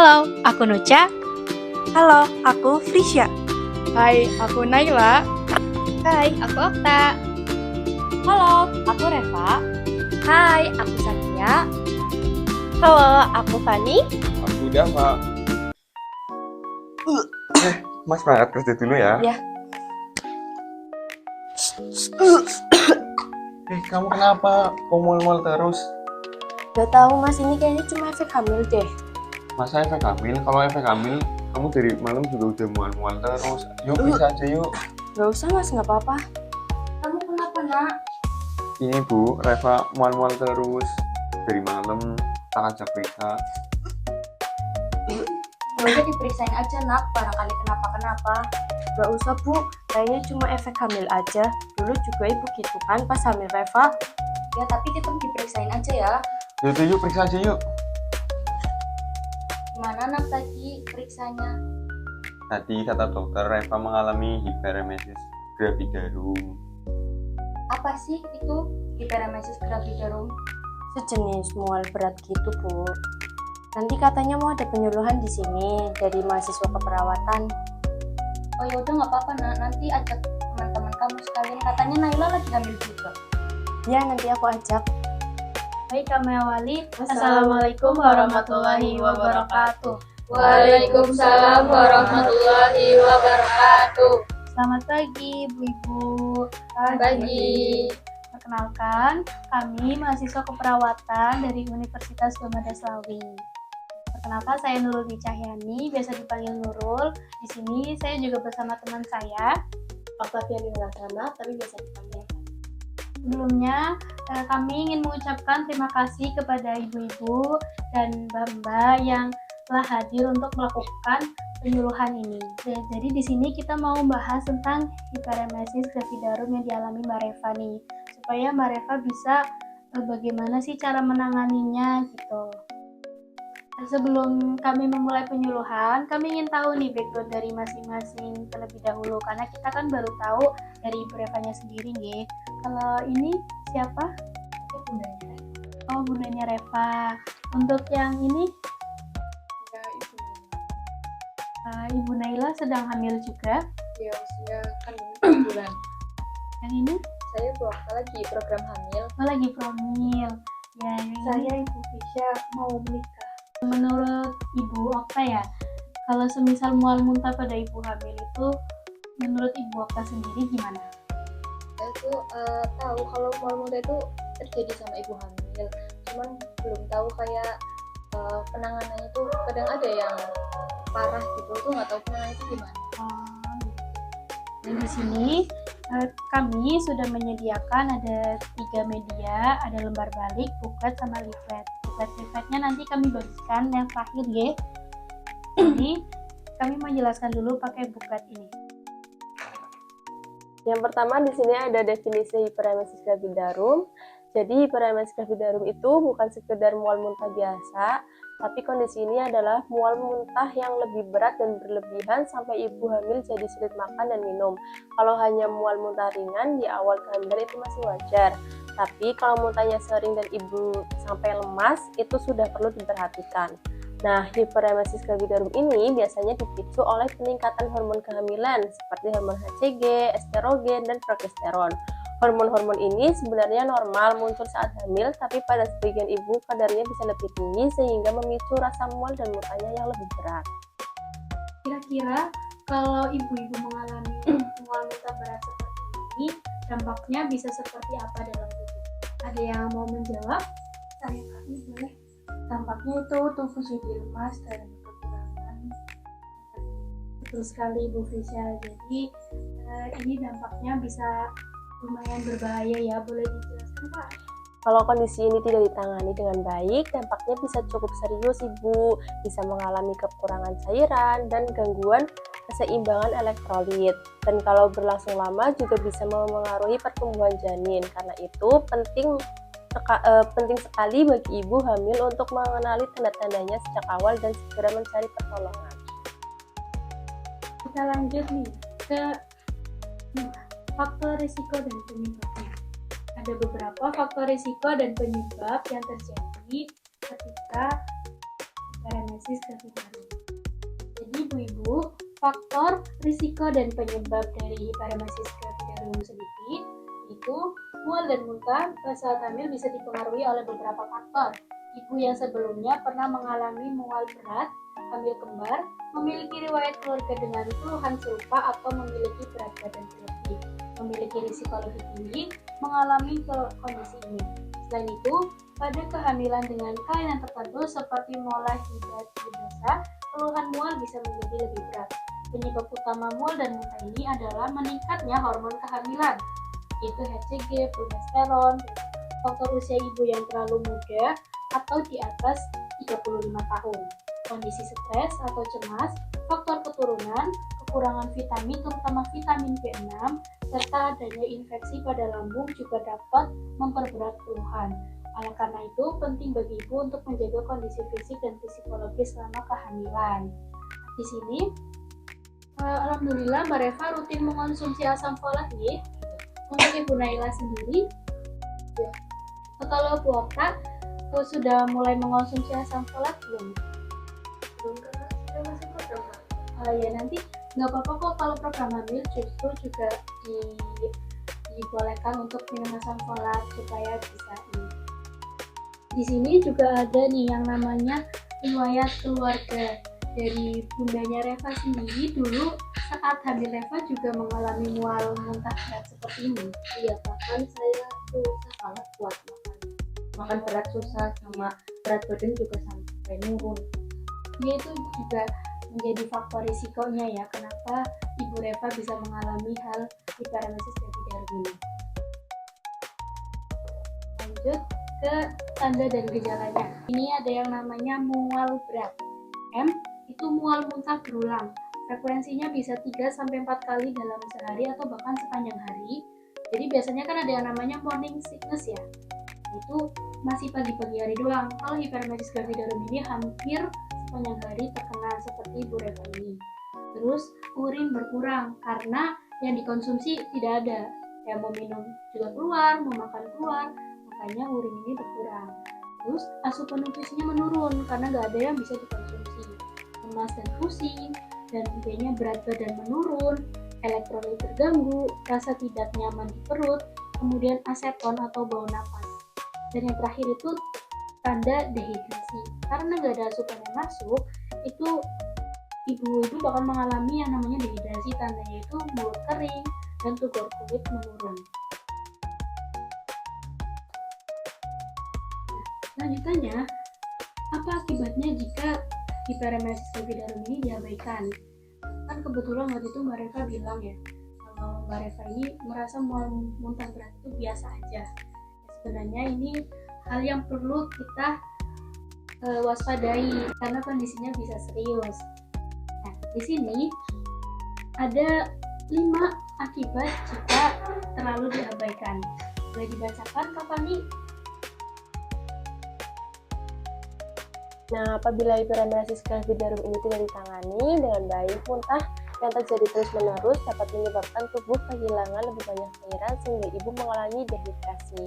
Halo, aku Nucha. Halo, aku Frisya. Hai, aku Naila. Hai, aku Okta. Halo, aku Reva. Hai, aku Satya. Halo, aku Fani. Aku Dava. Mas berangkat kerja dulu ya. Ya. Kamu kenapa? Kok mual-mual terus? Gak tahu mas, ini kayaknya cuma efek hamil deh. Masa efek hamil? Kalau efek hamil, kamu dari malam juga udah mual-mual terus. Yuk, bisa aja yuk. Gak usah mas, gak apa-apa. Kamu kenapa, Nak? Ini Bu, Reva mual-mual terus. Dari malam, tak ajak periksa. Udah diperiksain aja, Nak. Barangkali kenapa-kenapa. Gak usah bu, kayaknya cuma efek hamil aja. Dulu juga ibu gitu kan pas hamil Reva. Ya, tapi tetap diperiksain aja ya. Yuk, periksa aja yuk. Gimana, Nak, tadi periksanya? Tadi kata dokter, Reva mengalami hiperemesis gravidarum. Apa sih itu hiperemesis gravidarum? Sejenis mual berat gitu bu. Nanti katanya mau ada penyuluhan di sini dari mahasiswa keperawatan. Oh ya udah nggak apa-apa, Nak. Nanti ajak teman-teman kamu sekalian. Katanya Naila lagi hamil juga. Ya nanti aku ajak. Baik, kami awali. Assalamualaikum warahmatullahi wabarakatuh. Waalaikumsalam warahmatullahi wabarakatuh. Selamat pagi, Ibu-ibu. Pagi. Perkenalkan, kami mahasiswa keperawatan dari Universitas Gamada Slawi. Perkenalkan, saya Nurul Cahyani, biasa dipanggil Nurul. Di sini saya juga bersama teman saya, Oktaviani Laksana, tapi biasa dipanggil. Sebelumnya, kami ingin mengucapkan terima kasih kepada ibu-ibu dan mbak-mbak yang telah hadir untuk melakukan penyuluhan ini. Jadi di sini kita mau membahas tentang hiperemesis gravidarum yang dialami Mbak Reva nih, supaya Mbak Reva bisa bagaimana sih cara menanganinya gitu. Sebelum kami memulai penyuluhan, kami ingin tahu nih background dari masing-masing terlebih dahulu, karena kita kan baru tahu dari Ibu Revanya sendiri nih. Kalau ini siapa? Bundanya. Oh, bundanya Reva. Untuk yang ini? Ya, Ibu Ibu Naila sedang hamil juga. Ya, usia kandungan 7 bulan. Yang ini? Saya Okta lagi program hamil. Oh, lagi promil. Ya, Saya Ibu Frisya mau menikah. Menurut Ibu Okta ya, kalau semisal mual muntah pada ibu hamil itu, menurut Ibu Okta sendiri gimana? Saya tuh tahu kalau mual muntah itu terjadi sama ibu hamil. Cuman belum tahu kayak penanganannya tuh kadang ada yang parah gitu. Tuh nggak tahu penanganannya itu gimana. Dan di sini kami sudah menyediakan ada 3 media, ada lembar balik, buklet, sama leaflet. Leafletnya nanti kami bagikan yang terakhir ya. Jadi kami menjelaskan dulu pakai buklet ini. Yang pertama di sini ada definisi hiperemesis gravidarum. Jadi hiperemesis gravidarum itu bukan sekedar mual muntah biasa, tapi kondisi ini adalah mual muntah yang lebih berat dan berlebihan sampai ibu hamil jadi sulit makan dan minum. Kalau hanya mual muntah ringan di awal kehamilan itu masih wajar. Tapi kalau muntahnya sering dan ibu sampai lemas, itu sudah perlu diperhatikan. Nah, hiperemesis gravidarum ini biasanya dipicu oleh peningkatan hormon kehamilan seperti hormon HCG, estrogen, dan progesteron. Hormon-hormon ini sebenarnya normal muncul saat hamil, tapi pada sebagian ibu kadarnya bisa lebih tinggi sehingga memicu rasa mual dan muntahnya yang lebih berat. Kira-kira kalau ibu-ibu mengalami mual muntah berat seperti ini, dampaknya bisa seperti apa dalam tubuh? Ada yang mau menjawab? Saya kami boleh. Dampaknya itu tubuh jadi lemas dan kekurangan. Betul sekali Bu Frisya. Jadi ini dampaknya bisa lumayan berbahaya ya. Boleh dijelaskan Pak? Kalau kondisi ini tidak ditangani dengan baik, dampaknya bisa cukup serius ibu, bisa mengalami kekurangan cairan dan gangguan keseimbangan elektrolit. Dan kalau berlangsung lama juga bisa memengaruhi pertumbuhan janin. Karena itu penting sekali bagi ibu hamil untuk mengenali tanda-tandanya sejak awal dan segera mencari pertolongan. Kita lanjut nih ke faktor risiko dan penyebabnya. Ada beberapa faktor risiko dan penyebab yang terjadi ketika hiperemesis hiperemesis gravidarum. Jadi ibu-ibu, faktor risiko dan penyebab dari hiperemesis gravidarum sedikit itu mual dan muntah saat hamil bisa dipengaruhi oleh beberapa faktor. Ibu yang sebelumnya pernah mengalami mual berat, hamil kembar, memiliki riwayat keluarga dengan keluhan serupa atau memiliki berat badan berlebih, memiliki risiko lebih tinggi mengalami kondisi ini. Selain itu, pada kehamilan dengan kelainan tertentu seperti mola hidradasa, keluhan mual bisa menjadi lebih berat. Penyebab utama mual dan muntah ini adalah meningkatnya hormon kehamilan, yaitu HCG, progesteron, faktor usia ibu yang terlalu muda atau di atas 35 tahun, kondisi stres atau cemas, faktor keturunan, kekurangan vitamin terutama vitamin B6, serta adanya infeksi pada lambung juga dapat memperberat keluhan. Oleh karena itu, penting bagi ibu untuk menjaga kondisi fisik dan psikologis selama kehamilan. Di sini, alhamdulillah Mbak Reva rutin mengonsumsi asam folat ya. Untuk Ibu Naila sendiri, ya. Kalau Bu Okta sudah mulai mengonsumsi asam folat belum? Belum, karena saya masih program. Ya nanti nggak apa-apa kok kalau program hamil justru juga dibolehkan untuk minum asam folat supaya bisa ini. Di sini juga ada nih yang namanya riwayat keluarga dari bundanya Reva sendiri. Dulu saat hamil Reva juga mengalami mual muntah berat seperti ini. Iya, bahkan saya susah banget buat makan berat susah, sama berat badan juga sampai nurun. Dia itu juga menjadi faktor risikonya ya, kenapa Ibu Reva bisa mengalami hal hiperemesis gravidarum ini. Lanjut ke tanda dan gejalanya. Ini ada yang namanya mual berat. M itu mual muntah berulang. Frekuensinya bisa 3-4 kali dalam sehari atau bahkan sepanjang hari. Jadi biasanya kan ada yang namanya morning sickness ya. Itu masih pagi-pagi hari doang. Kalau hiperemesis gravidarum ini hampir sepanjang hari terkena seperti Ibu Reva ini. Terus urin berkurang karena yang dikonsumsi tidak ada. Ya mau minum juga keluar, mau makan keluar, makanya urin ini berkurang. Terus asupan nutrisinya menurun karena nggak ada yang bisa dikonsumsi. Lemas dan pusing, dan tentunya berat badan menurun, elektrolit terganggu, rasa tidak nyaman di perut, kemudian aseton atau bau napas. Dan yang terakhir itu tanda dehidrasi. Karena nggak ada asupan yang masuk, itu ibu-ibu bakal mengalami yang namanya dehidrasi. Tandanya itu mulut kering dan tugor kulit menurun. Selanjutnya, apa akibatnya jika hiperemesis gravidarum ini diabaikan? Kan kebetulan waktu itu Mbak Reva bilang ya, kalau Mbak Reva ini merasa mual muntah berat itu biasa aja. Sebenarnya ini hal yang perlu kita waspadai karena kondisinya bisa serius. Nah, di sini ada 5 akibat jika terlalu diabaikan. Boleh dibacakan Kak Fani? Nah, apabila hiperemesis gravidarum ini tidak ditangani dengan baik, muntah yang terjadi terus-menerus dapat menyebabkan tubuh kehilangan lebih banyak cairan sehingga ibu mengalami dehidrasi.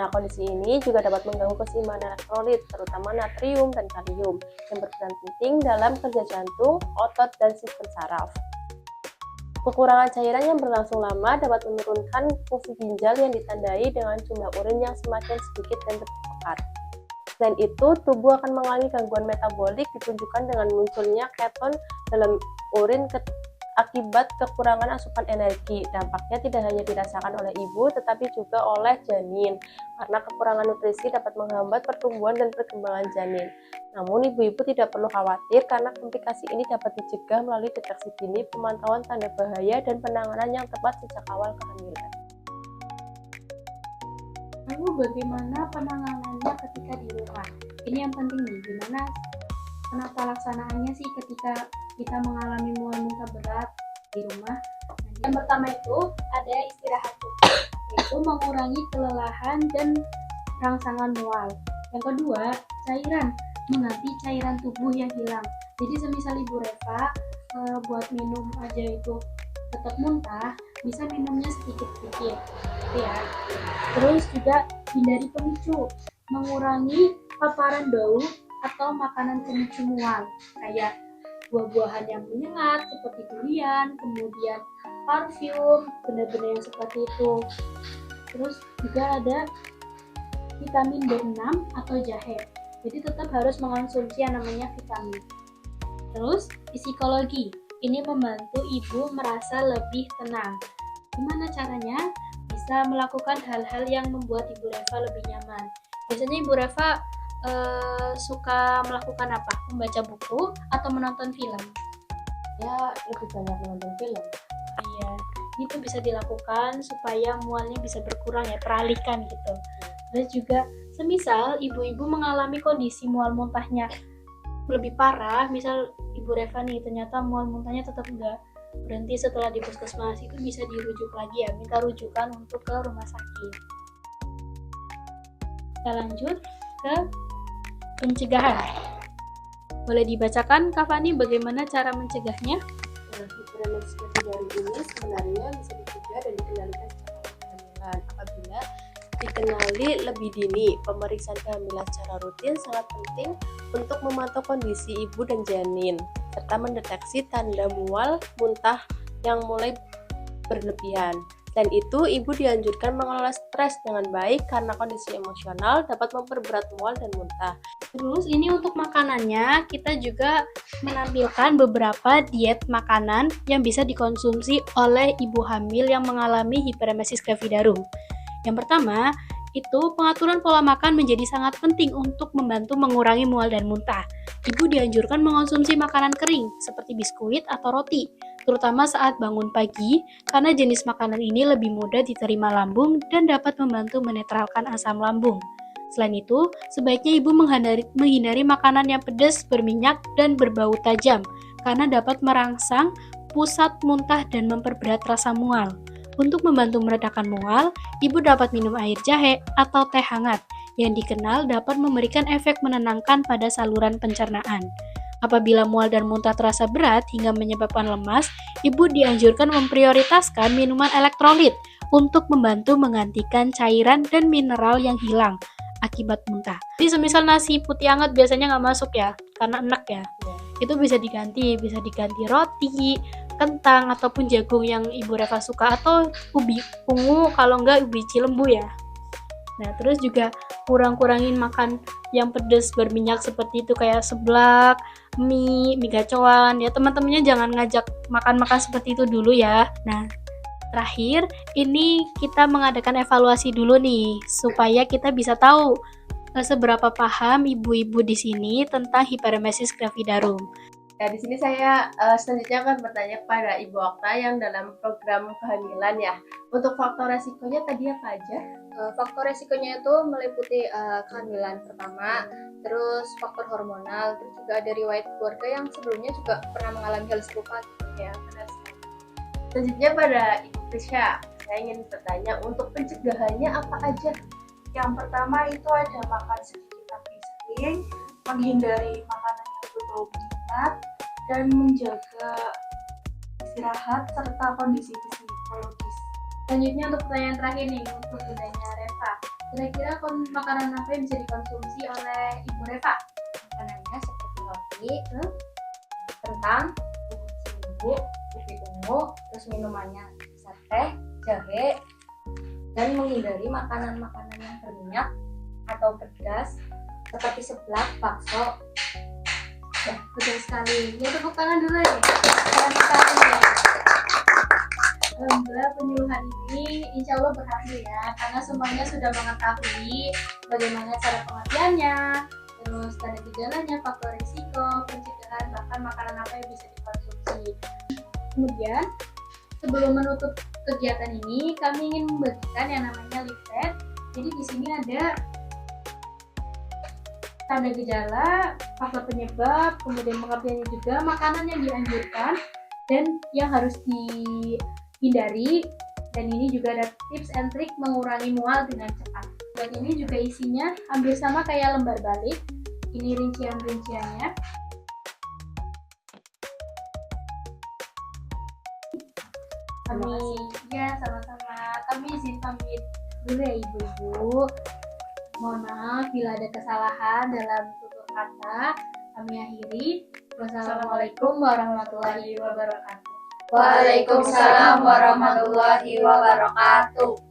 Nah, kondisi ini juga dapat mengganggu keseimbangan elektrolit, terutama natrium dan kalium, yang berperan penting dalam kerja jantung, otot, dan sistem saraf. Kekurangan cairan yang berlangsung lama dapat menurunkan fungsi ginjal yang ditandai dengan jumlah urin yang semakin sedikit dan terpekat. Selain itu, tubuh akan mengalami gangguan metabolik ditunjukkan dengan munculnya keton dalam urin akibat kekurangan asupan energi. Dampaknya tidak hanya dirasakan oleh ibu, tetapi juga oleh janin, karena kekurangan nutrisi dapat menghambat pertumbuhan dan perkembangan janin. Namun, ibu-ibu tidak perlu khawatir karena komplikasi ini dapat dicegah melalui deteksi dini, pemantauan tanda bahaya, dan penanganan yang tepat sejak awal kehamilan. Lalu bagaimana penanganannya ketika di rumah? Ini yang penting nih, gimana penata laksanaannya sih ketika kita mengalami mual muntah berat di rumah. Yang pertama itu ada istirahat cukup, yaitu mengurangi kelelahan dan rangsangan mual. Yang kedua, cairan, mengganti cairan tubuh yang hilang. Jadi semisal Ibu Reva buat minum aja itu tetap muntah, bisa minumnya sedikit-sedikit ya. Terus juga hindari pemicu, mengurangi paparan bau atau makanan pemicu mual kayak buah-buahan yang menyengat seperti durian, kemudian parfum, benda-benda yang seperti itu. Terus juga ada vitamin B6 atau jahe. Jadi tetap harus mengonsumsi yang namanya vitamin. Terus psikologi, ini membantu ibu merasa lebih tenang. Gimana caranya? Bisa melakukan hal-hal yang membuat ibu Reva lebih nyaman. Biasanya ibu Reva suka melakukan apa? Membaca buku atau menonton film? Ya, lebih banyak menonton film. Iya, itu bisa dilakukan supaya mualnya bisa berkurang ya, teralihkan gitu. Terus juga semisal ibu-ibu mengalami kondisi mual muntahnya lebih parah, misal ibu Reva nih ternyata mual muntahnya tetap enggak berhenti setelah di puskesmas, itu bisa dirujuk lagi ya, minta rujukan untuk ke rumah sakit. Kita lanjut ke pencegahan. Boleh dibacakan Kak Fani bagaimana cara mencegahnya? Hiperemesis gravidarum ini sebenarnya bisa dicegah dan dikendalikan secara kehamilan apabila dikenali lebih dini. Pemeriksaan kehamilan secara rutin sangat penting untuk memantau kondisi ibu dan janin serta mendeteksi tanda mual muntah yang mulai berlebihan. Selain itu, ibu dianjurkan mengelola stres dengan baik karena kondisi emosional dapat memperberat mual dan muntah. Terus ini untuk makanannya, kita juga menampilkan beberapa diet makanan yang bisa dikonsumsi oleh ibu hamil yang mengalami hiperemesis gravidarum. Yang pertama, itu pengaturan pola makan menjadi sangat penting untuk membantu mengurangi mual dan muntah. Ibu dianjurkan mengonsumsi makanan kering seperti biskuit atau roti, terutama saat bangun pagi, karena jenis makanan ini lebih mudah diterima lambung dan dapat membantu menetralkan asam lambung. Selain itu, sebaiknya ibu menghindari makanan yang pedas, berminyak, dan berbau tajam, karena dapat merangsang pusat muntah dan memperberat rasa mual. Untuk membantu meredakan mual, ibu dapat minum air jahe atau teh hangat, yang dikenal dapat memberikan efek menenangkan pada saluran pencernaan. Apabila mual dan muntah terasa berat hingga menyebabkan lemas, ibu dianjurkan memprioritaskan minuman elektrolit untuk membantu menggantikan cairan dan mineral yang hilang akibat muntah. Jadi semisal nasi putih hangat biasanya nggak masuk ya, karena enak ya. Itu bisa diganti roti, kentang, ataupun jagung yang ibu Reva suka, atau ubi ungu kalau enggak ubi cilembu ya. Nah, terus juga kurang-kurangin makan yang pedas berminyak seperti itu kayak seblak, mie gacoan ya, teman-temannya jangan ngajak makan-makan seperti itu dulu ya. Nah, terakhir ini kita mengadakan evaluasi dulu nih supaya kita bisa tahu seberapa paham ibu-ibu di sini tentang hiperemesis gravidarum. Nah, di sini saya selanjutnya akan bertanya kepada Ibu Okta yang dalam program kehamilan ya. Untuk faktor resikonya tadi apa aja? Faktor resikonya itu meliputi kehamilan pertama, terus faktor hormonal, terus juga ada riwayat keluarga yang sebelumnya juga pernah mengalami hal serupa gitu ya. Benar sekali. Selanjutnya pada Ibu Krisya, saya ingin bertanya untuk pencegahannya apa aja? Yang pertama itu ada makan sedikit tapi sering, menghindari makanan yang berbau minyak, dan menjaga istirahat serta kondisi psikologis. Selanjutnya untuk pertanyaan terakhir nih untuk bundanya Reva. Kira-kira makanan apa yang bisa dikonsumsi oleh ibu Reva? Makanannya seperti roti, kentang, ubi ungu, terus minumannya bisa teh, jahe, dan menghindari makanan-makanan yang berminyak atau pedas seperti seblak, bakso. Ya, betul sekali. Ya, tepuk tangan dulu ya. Keren sekali. Alhamdulillah penyuluhan ini insya Allah berhasil ya, karena semuanya sudah mengetahui bagaimana cara pengertiannya, terus tanda gejalanya, faktor risiko, pencegahan, bahkan makanan apa yang bisa dikonsumsi. Kemudian sebelum menutup kegiatan ini, kami ingin membagikan yang namanya leaflet. Jadi di sini ada tanda gejala, faktor penyebab, kemudian pengertiannya juga, makanan yang dianjurkan dan yang harus dihindari, dan ini juga ada tips and trik mengurangi mual dengan cepat. Dan ini juga isinya hampir sama kayak lembar balik. Ini rincian-rinciannya. Sama-sama. Kami izin pamit dulu ya ibu-ibu. Mohon maaf bila ada kesalahan dalam tutur kata, kami akhiri. Wassalamualaikum warahmatullahi wabarakatuh. Waalaikumsalam warahmatullahi wabarakatuh.